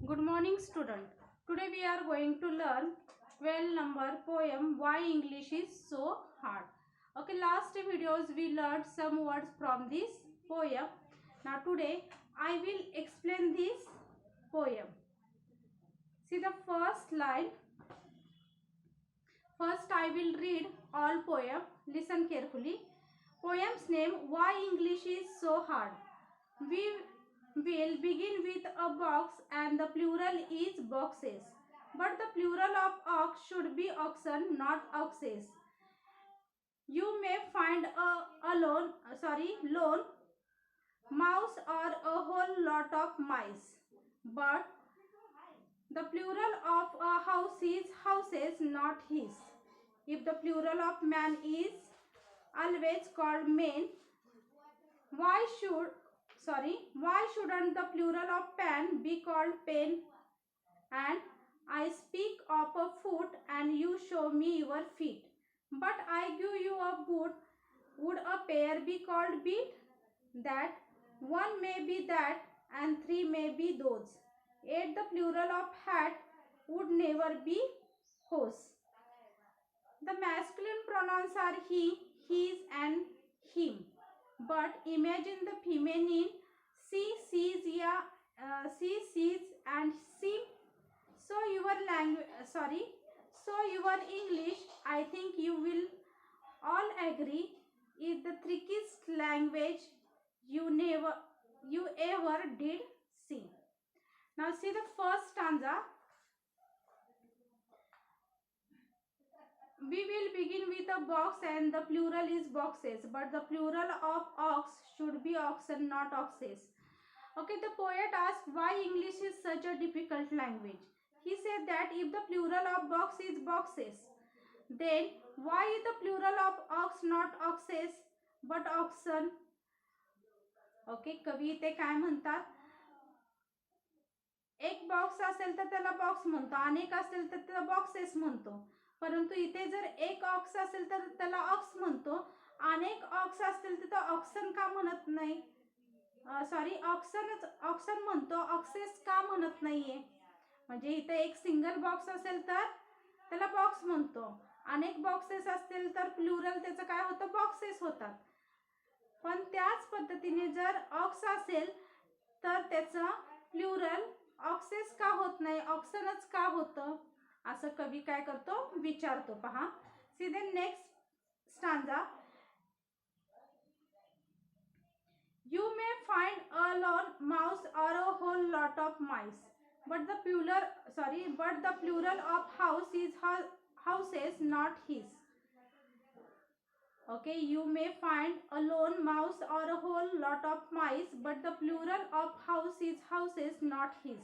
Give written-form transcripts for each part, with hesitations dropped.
Good morning student. Today we are going to learn 12 number poem Why English is so hard. Okay, last videos we learned some words from this poem. Now today I will explain this poem. See the first line. First I will read all poem. Listen carefully. Poem's name Why English is so hard. We will begin with a box and the plural is boxes. But the plural of ox should be oxen, not oxes. You may find lone mouse or a whole lot of mice. But the plural of a house is houses, not his. If the plural of man is always called men, why shouldn't the plural of pen be called pen? And I speak of a foot and you show me your feet. But I give you a boot. Would a pair be called beat? That one may be that and three may be those. Yet the plural of hat would never be hose. The masculine pronouns are he, his and him. But imagine the feminine she, sees, yeah, she, sees and she. So your English, I think you will all agree, is the trickiest language you ever did see. Now see the first stanza. We will begin with a box and the plural is boxes, but the plural of ox should be oxen, not oxes. Okay, the poet asked why English is such a difficult language. He said that if the plural of box is boxes, then why is the plural of ox not oxes but oxen? Okay, कवी इथे काय म्हणतात, एक box असेल तर त्याला box म्हणतो, अनेक असेल तर त्याला बॉक्सेस म्हणतो. परंतु इथे जर एक ऑक्स असेल तर त्याला ऑक्स म्हणतो, अनेक ऑक्स असतील तर ऑक्सन का म्हणत नाही, ऑक्सन म्हणतो, ऑक्सेस का म्हणत नाहीये. म्हणजे इथे एक सिंगल बॉक्स असेल तर त्याला बॉक्स म्हणतो, अनेक बॉक्सेस असतील तर प्लुरल त्याचं काय होतं, बॉक्सेस होतात. पण त्याच पद्धतीने जर ऑक्स असेल तर त्याचं प्लुरल ऑक्सेस का होत नाही, ऑक्सनच का होतं, असं कवी काय करतो, विचारतो. पहा, see the next stanza. You may find a lone mouse or a whole lot of mice, but the plural of house is houses, not his. Okay, you may find a lone mouse or a whole lot of mice, but the plural of house is houses, not his.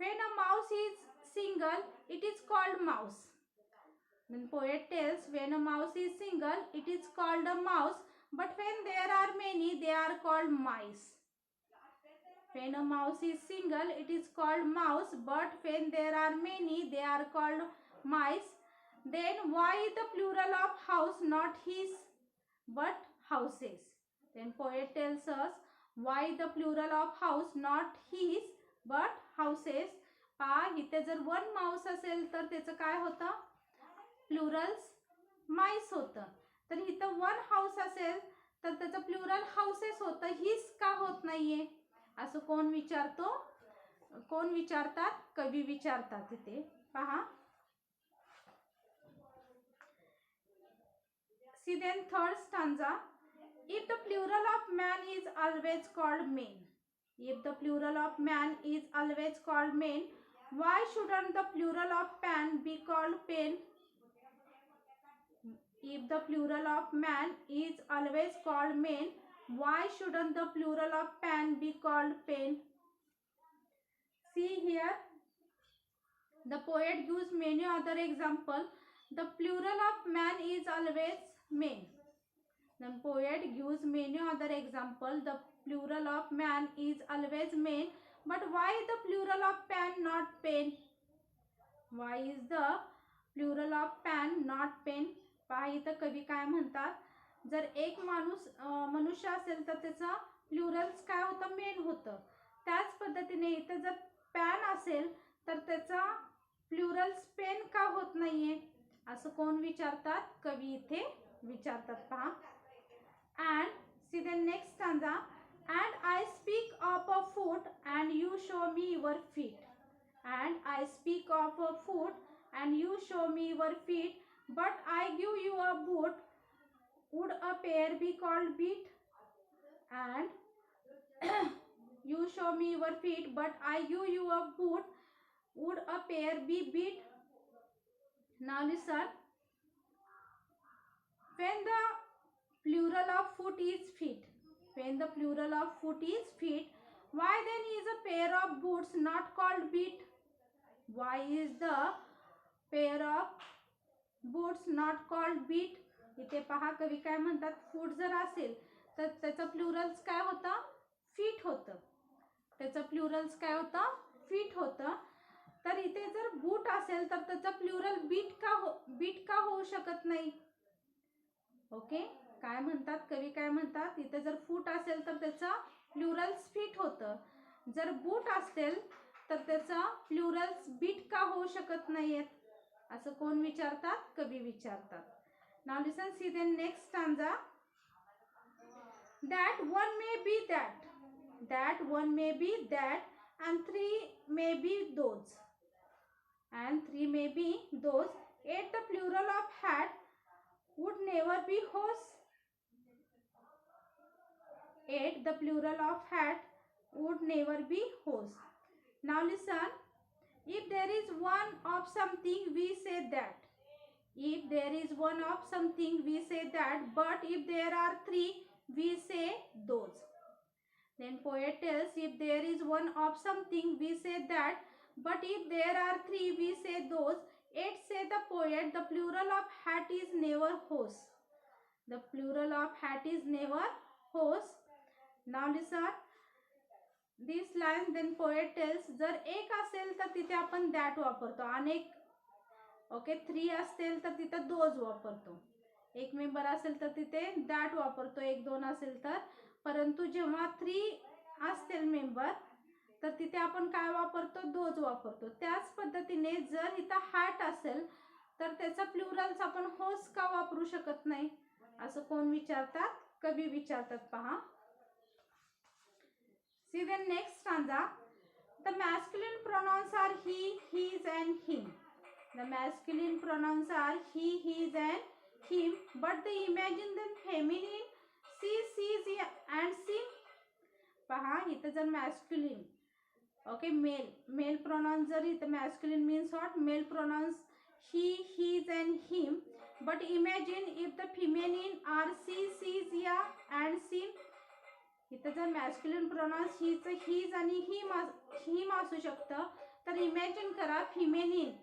When a mouse is single, it is called mouse. Then poet tells when a mouse is single, it is called a mouse, but when there are many, they are called mice. When a mouse is single, it is called mouse, but when there are many, they are called mice. Then why the plural of house not his but houses? Then poet tells us why the plural of house not his but houses. पहा, इथे जर one mouse असेल तर त्याचं काय होतं, Plurals माइस होतं. तर इथं वन हाऊस असेल तर त्याचं प्लुरल हाऊसेस होतं, हिस का होत नाहीये, असं कोण विचारतो, कोण विचारतात, कवी विचारतात. इथे पहा, see then third stanza. If the plural of man is always called men, if the plural of man is always called men, why shouldn't the plural of pen be called pen? If the plural of man is always called men, why shouldn't the plural of pen be called pen? See here, the poet gives many other examples. The plural of man is always men. The poet gives many other examples. The plural of man is always men. But why the plural of pen not pen? Why is the plural of pen not pen? पहा, इथं कवी काय म्हणतात, जर एक मनुष्य असेल तर त्याचा प्लुरल्स काय होतं, मेन होतं. त्याच पद्धतीने इथं जर पॅन असेल तर त्याचा प्लुरल पेन का होत नाहीये असं कोण विचारतात? कवी इथे विचारतात पहा. And see the next stanza. And I speak of a foot and you show me your feet. And I speak of a foot and you show me your feet, but I give you a boot. Would a pair be called beet? And you show me your feet, but I give you a boot. Would a pair be beat? Now listen. When the plural of foot is feet, when the plural of foot is feet, why then is a pair of boots not called beat? Why is the pair of boots not called beat? इथे पहा कवी काय म्हणतात, फूट जर असेल तर त्याचं Plurals काय होतं? फीट होतं. त्याचं प्लुरल्स काय होतं? फीट होतं. तर इथे जर बूट असेल तर त्याचं प्लुरल बीट का होऊ शकत नाही? ओके, काय म्हणतात कवी, काय म्हणतात, इथे जर फूट असेल तर त्याचं प्लुरल्स फीट होतं. जर बूट असेल तर त्याचं प्लुरल्स बीट का होऊ शकत नाहीयेत असं कोण विचारतात? कवी विचारतात. Now listen, see the next stanza. That one may be that, that one may be that, and three may be those, and three may be those. Yet the plural of hat would never be hose. Yet the plural of hat would never be hose. Now listen. If there is one of something, we say that. If there is one of something, we say that. But if there are three, we say those. Then poet tells, if there is one of something, we say that. But if there are three, we say those. Yet say the poet, the plural of hat is never hose. The plural of hat is never hose. Now listen. This line, then poet tells, जर एक असेल तर तिथे आपण that वापरतो. अनेक okay, three असेल तर तिथं दोज वापरतो. एक मेंबर असेल तर तिथे दॅट वापरतो. एक दोन असेल तर. परंतु जेव्हा थ्री असतील मेंबर तर तिथे आपण काय वापरतो? दोज वापरतो. त्याच पद्धतीने जर इथं हॅट असेल तर त्याचा प्लुरल्स आपण होस का वापरू शकत नाही असं कोण विचारतात? कवी विचारतात पहा. See the next stanza. The masculine pronouns are he, his and him. The masculine pronouns are he, his and him, but they imagine them feminine, she, she's and sim. पहा इथं जर masculine, okay, male pronouns जर इथं masculine means what? Male pronouns he, his and him, but imagine if the feminine are she, she's and sim. इथं जर masculine pronouns his आणि him असू शकतं, तर imagine करा feminine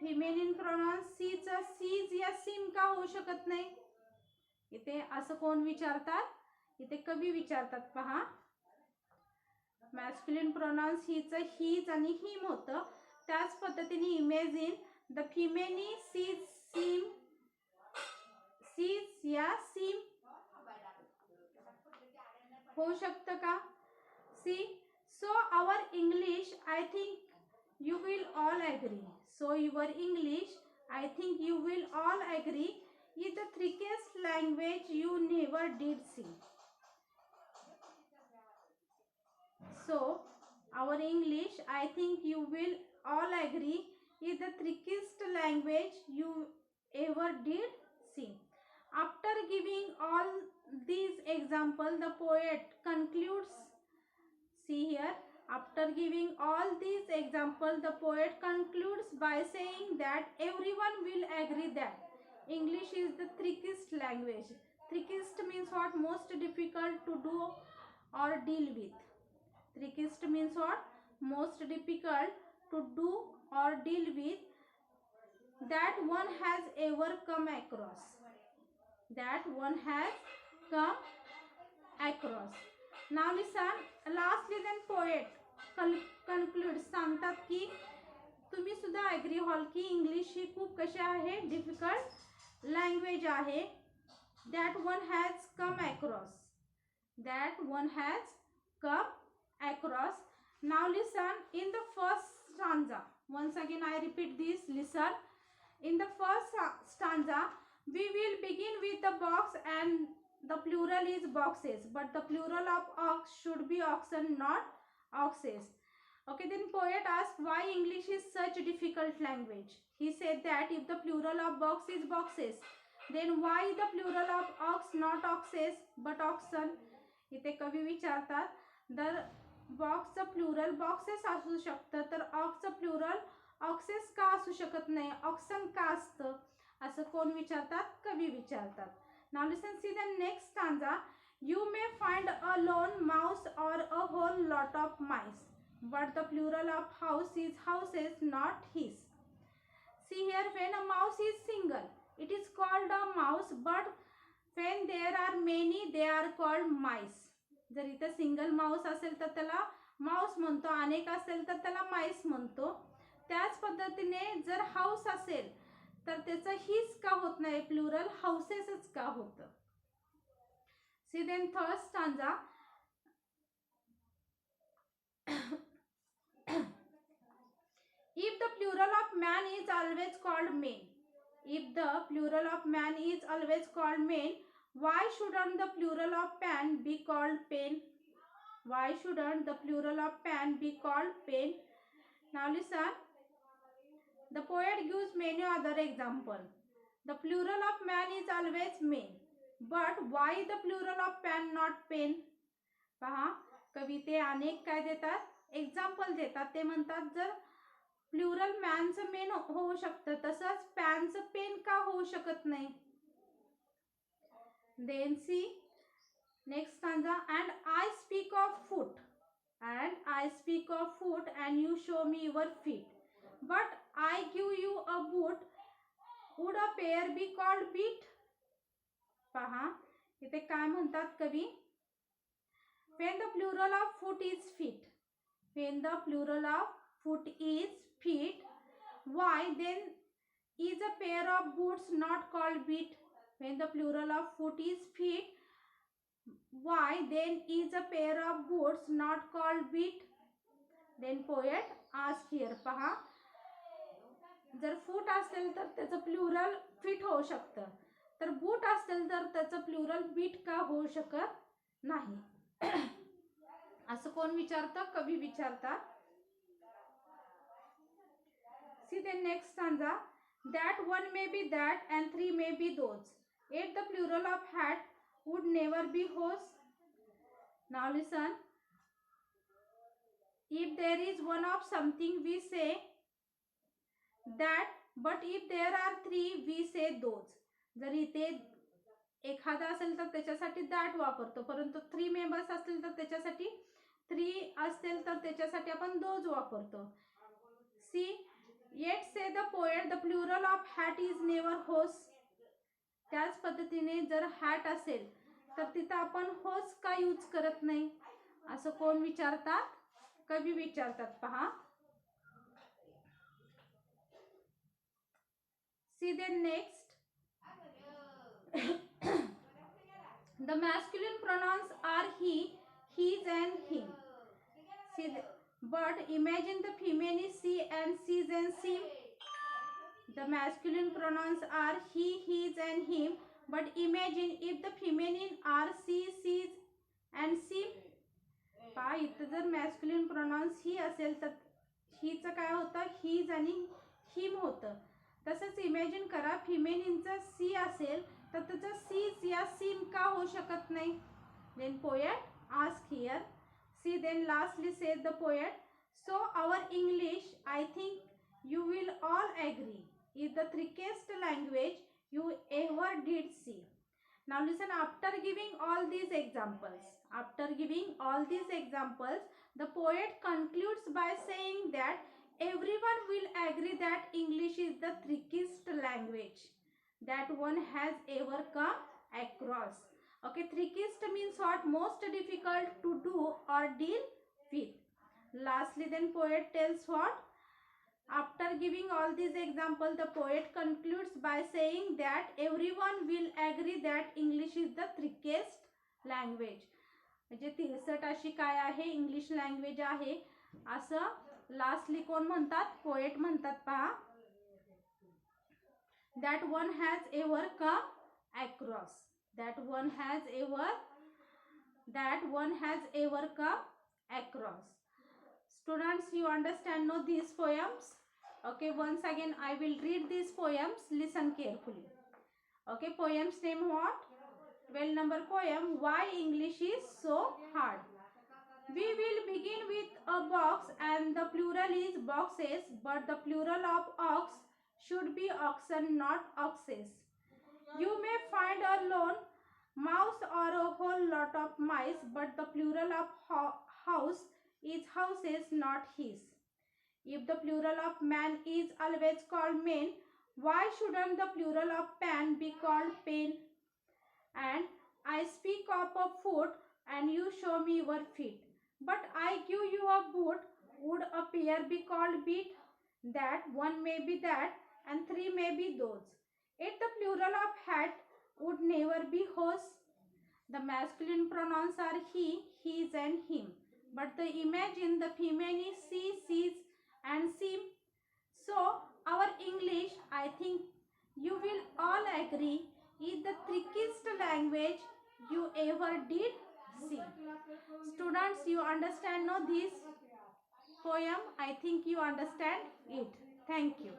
प्रोनाउन्स सीचा सीज या सिम का होऊ शकत नाही? इथे असं कोण विचारतात? इथे कवी विचारतात पहा. मॅस्क्युलिन प्रोनाउन्स हिचं हिज आणि हिम होतं. त्याच पद्धतीने imagine the feminine shis shim, shis या सिम होऊ शकतं का? See, so our English, I think you will all agree. So your English, I think you will all agree, is the trickiest language you never did see. So our English, I think you will all agree, is the trickiest language you ever did see. After giving all these examples, the poet concludes, see here, after giving all these examples, the poet concludes by saying that everyone will agree that English is the trickiest language. Trickiest means what? Most difficult to do or deal with. Trickiest means what? Most difficult to do or deal with, that one has ever come across. That one has come across. Now listen, lastly then poet conclude, सांगतात की तुम्ही सुद्धा agree व्हाल की English ही खूप कशी आहे? Difficult language आहे. That one has come across. That one has come across. Now listen, in the first stanza, once again I repeat this, listen. In the first stanza, we will begin with the box and the plural is boxes, but the plural of ox should be oxen, not oxes. Okay, then poet asked why English is such a difficult language. He said that if the plural of box is boxes, then why the plural of ox not oxes but oxen? इथे कवी विचारतात तर बॉक्सचं plural boxes असू शकतं, तर ऑक्सचं plural access का असू शकत नाही, ऑक्सन का असतं, असं कोण विचारतात, कवी विचारतात. Now listen see the next stanza. You may find a lone mouse और a whole lot of mice, but the plural of house is houses, not his. See here, when a mouse is single, it is called a mouse, but when there are many, they are called mice. जर इथे single mouse असेल तर त्याला mouse म्हणतो, अनेक असेल तर त्याला माइस म्हणतो. त्याच पद्धतीने जर हाऊस असेल तर त्याचं हिज का होत नाही, प्लुरल हाऊसेसच का होतं. See then third stanza. If the plural of man is always called men, if the plural of man is always called men, why shouldn't the plural of pan be called pen? Why shouldn't the plural of pan be called pen? Now listen. The poet gives many other examples. The plural of man is always men, but why the plural of pan not pen? पहा, कविते अनेक काय देतात, example देतात. ते म्हणतात जर plural मॅनचं main होऊ शकतं, तसंच पॅनचं पेन का होऊ शकत नाही. Then see next stanza. And I speak of foot, and I speak of foot and you show me your feet, but I give you a boot, would a pair be called beet. पहा इथे काय म्हणतात कवी. when the plural of foot is feet, when the plural of foot is feet, why then is a pair of boots not called feet? When the plural of foot is feet, why then is a pair of boots not called feet? Then poet ask here. पहा, जर फूट असेल तर त्याचं plural fit होऊ शकतं, तर boot असेल तर त्याचं प्लुरल बीट का होऊ शकत नाही. असं कोण विचारतं, कवी विचारतात. See the next stanza. That one may be that and three may be those, yet the plural of hat would never be hose. Now listen. If there is one of something we say that, but if there are three we say those. जर इथे एखादा असेल तर त्याच्यासाठी that वापरतो, परंतु 3 members असतील तर त्याच्यासाठी 3 असतील तर त्याच्यासाठी आपण दोज वापरतो. सी येट से the poet the plural of hat is never होस. त्याच पद्धतीने जर हॅट असेल तर तिथं आपण होस का यूज करत नाही, असं कोण विचारतात, कवी विचारतात. पहा, see then next. The masculine pronouns are he, his and him. See, but imagine the feminine is she and she's and sim. The masculine pronouns are he, his and him, but imagine if the feminine are she, she's and sim. पहा, इथं जर masculine pronouns ही असेल तर हीचं काय होतं, his आणि him होतं. तसंच इमॅजिन करा फिमेनिनचं सी असेल तर त्याचं सीज या सिम का होऊ शकत नाही. Then poet ask here. See then lastly said the poet. So our English I think you will all agree is the thickest language you ever did see. Now listen, after giving all these examples, the poet concludes by saying that everyone will agree that English is the trickiest language that one has ever come across. Okay, trickiest means what? Most difficult to do or deal with. Lastly, then poet tells what? After giving all these examples, the poet concludes by saying that everyone will agree that English is the trickiest language. म्हणजे 63 अशी काय आहे, English language आहे. असं lastly कोण म्हणतात, poet म्हणतात पहा. That one has ever come across. That one has ever come across. Students, you understand no these poems? Okay, once again I will read these poems. Listen carefully. Okay, poems name what? 12 number poem, Why English is so hard. We will begin with a box and the plural is boxes, but the plural of ox should be oxen, not oxes. You may find a lone mouse or a whole lot of mice, but the plural of house is houses, not his. If the plural of man is always called men, why shouldn't the plural of pan be called pen? And I speak of a foot and you show me your feet, but I give you a boot. Would a pair be called beat? That one may be that and three may be those. Yet the plural of hat would never be hose. The masculine pronouns are he, his and him, but the image in the female is she, sees and seem. So our English, I think you will all agree, is the trickiest language you ever did see. Students, you understand no this poem? I think you understand it. Thank you.